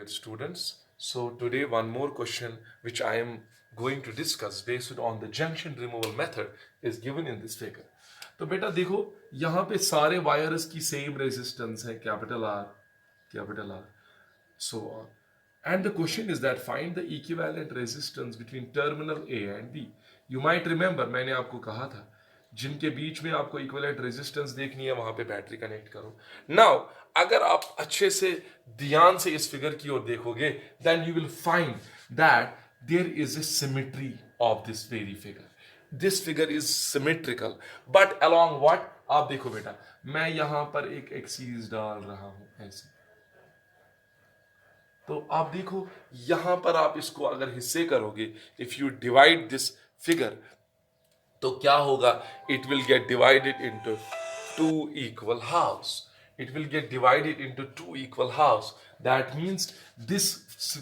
dear students. So today one more question which I am going to discuss based on the junction removal method is given in this figure. तो बेटा देखो यहाँ पे सारे wires की same resistance है capital R so on. And the question is that find the equivalent resistance between terminal A and B. You might remember मैंने आपको कहा था जिनके बीच में आपको इक्विवेलेंट रेजिस्टेंस देखनी है वहां पे बैटरी कनेक्ट करो. नाउ अगर आप अच्छे से ध्यान से इस फिगर की ओर देखोगे then you will find that there is a symmetry of this very figure. This figure is symmetrical but along what. आप देखो बेटा मैं यहां पर एक एक्सीस डाल रहा हूं ऐसे. तो आप देखो यहां पर आप इसको अगर हिस्से करोगे if you divide this figure तो क्या होगा. It will get divided into two equal halves. It will get divided into two equal halves. That means this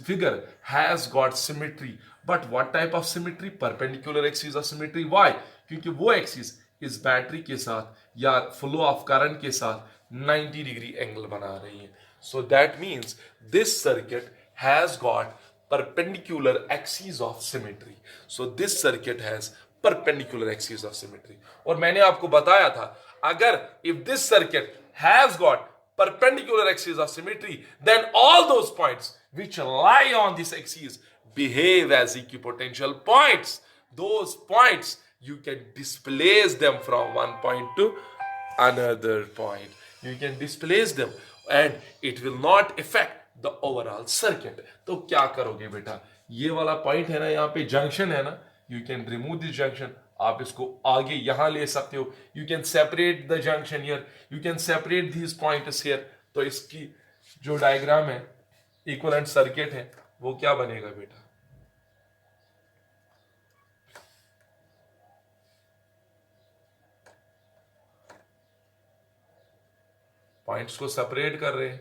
figure has got symmetry. But what type of symmetry? Perpendicular axis of symmetry. Why? क्योंकि वो axis इस battery के साथ या flow of current के साथ 90 degree angle बना रही है. So that means this circuit has got perpendicular axis of symmetry. So this circuit has perpendicular axis of symmetry. और मैंने आपको बताया था अगर if this circuit has got perpendicular axis of symmetry, then all those points which lie on this axis behave as equipotential points. Those points you can displace them from one point to another point. You can displace them and it will not affect the overall circuit. तो क्या करोगे बेटा ये वाला point है ना यहाँ पे जंक्शन है ना. You can remove this junction. आप इसको आगे यहां ले सकते हो. You can separate the junction here. You can separate these points here. तो इसकी जो डायग्राम है इक्विवेलेंट सर्किट है वो क्या बनेगा बेटा. पॉइंट्स को सेपरेट कर रहे हैं.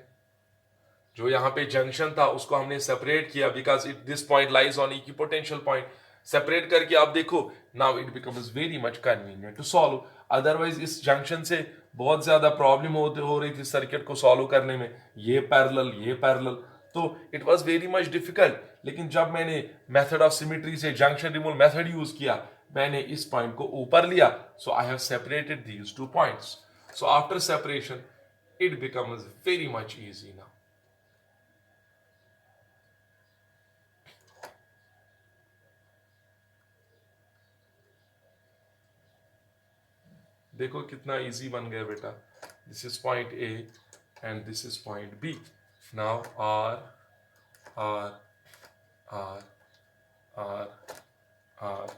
जो यहां पे जंक्शन था उसको हमने सेपरेट किया because it this point lies on equipotential point. Separate करके आप देखो now it becomes very much convenient to solve. Otherwise इस जंक्शन से बहुत ज्यादा प्रॉब्लम हो रही थी सर्किट को सॉल्व करने में. ये पैरेलल तो it was very much difficult. लेकिन जब मैंने मेथड ऑफ सिमेट्री से जंक्शन रिमूवल मेथड यूज किया मैंने इस पॉइंट को ऊपर लिया. So I have separated these two points. So after separation it becomes very much easy now. देखो कितना इजी बन गया बेटा. This is point A and this is point B. Now R R R R R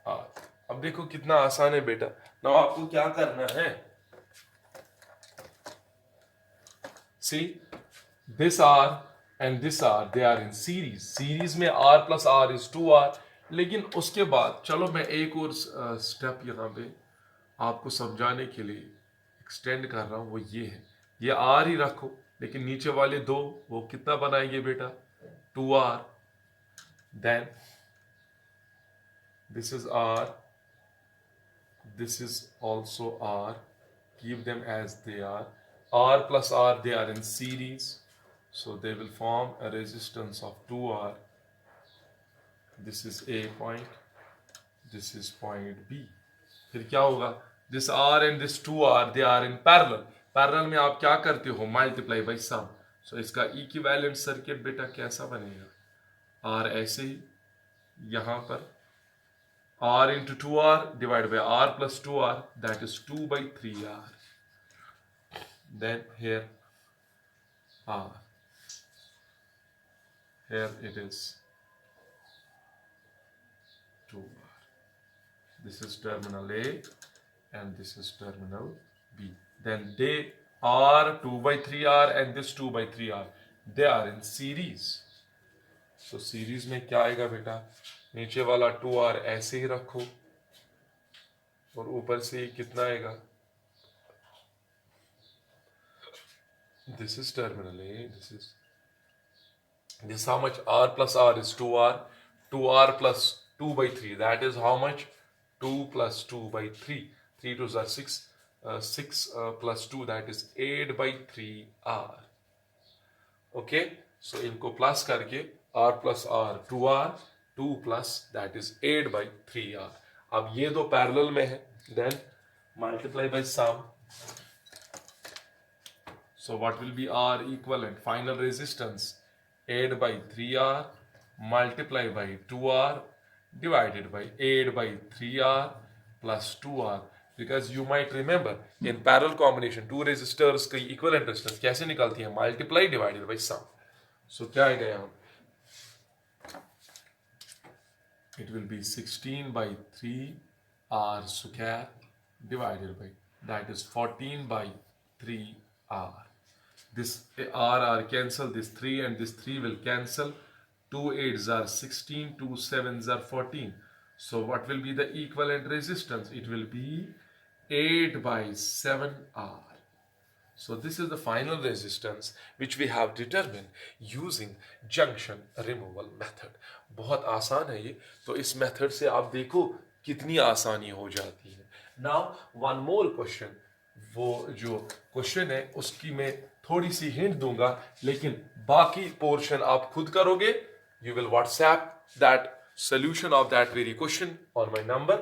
R. अब देखो कितना आसान है बेटा. नाउ आपको क्या करना है. See this R and this R they are in series. Series में R plus R is 2r. लेकिन उसके बाद चलो मैं एक और स्टेप यहाँ पे आपको समझाने के लिए एक्सटेंड कर रहा हूं. वो ये है ये आर ही रखो लेकिन नीचे वाले दो वो कितना बनाएंगे बेटा 2r. Then this is R this is also R. Keep them as they are. r plus r they are in series so they will form a resistance of 2r. This is a point, this is point b. फिर क्या होगा this R and this 2r they are in parallel. Parallel में आप क्या करते हो multiply by सम. सो इसका equivalent circuit बेटा कैसा बनेगा. r ऐसे ही यहां पर r into 2r divide by r plus 2r that is 2/3r. Then here R. Here it is 2R. This is terminal A and this is terminal B. Then they are 2/3R and this 2/3R. They are in series. So series में क्या आएगा बेटा नीचे वाला 2R ऐसे ही रखो और ऊपर से कितना आएगा. This is terminal A. This how much r plus r is 2r. 2r plus 2/3. That is how much 2 plus 2/3. 3 2s are 6. 6 plus 2 that is 8/3r. Okay. सो इनको प्लस करके r plus r 2r 2 plus that is 8 by 3r. अब ये दो parallel में है, then multiply by sum. So what will be R equivalent? Final resistance 8 by 3R multiply by 2R divided by 8 by 3R plus 2R. Because you might remember in parallel combination two resistors की equivalent resistance कैसे निकलती है? Multiply divided by sum. So क्या आएगा यहाँ? It will be 16 by 3R square divided by, that is 14 by 3R. This R cancel, this 3 and this 3 will cancel. 2 8s are 16, 2 7s are 14. So what will be the equivalent resistance? It will be 8 by 7R. So this is the final resistance which we have determined using junction removal method. बहुत आसान है ये, तो इस method से आप देखो कितनी आसानी हो जाती है. Now one more question. वो जो क्वेश्चन है उसकी मैं थोड़ी सी हिंट दूंगा, लेकिन बाकी पोर्शन आप खुद करोगे. You will WhatsApp that solution of that very question on my number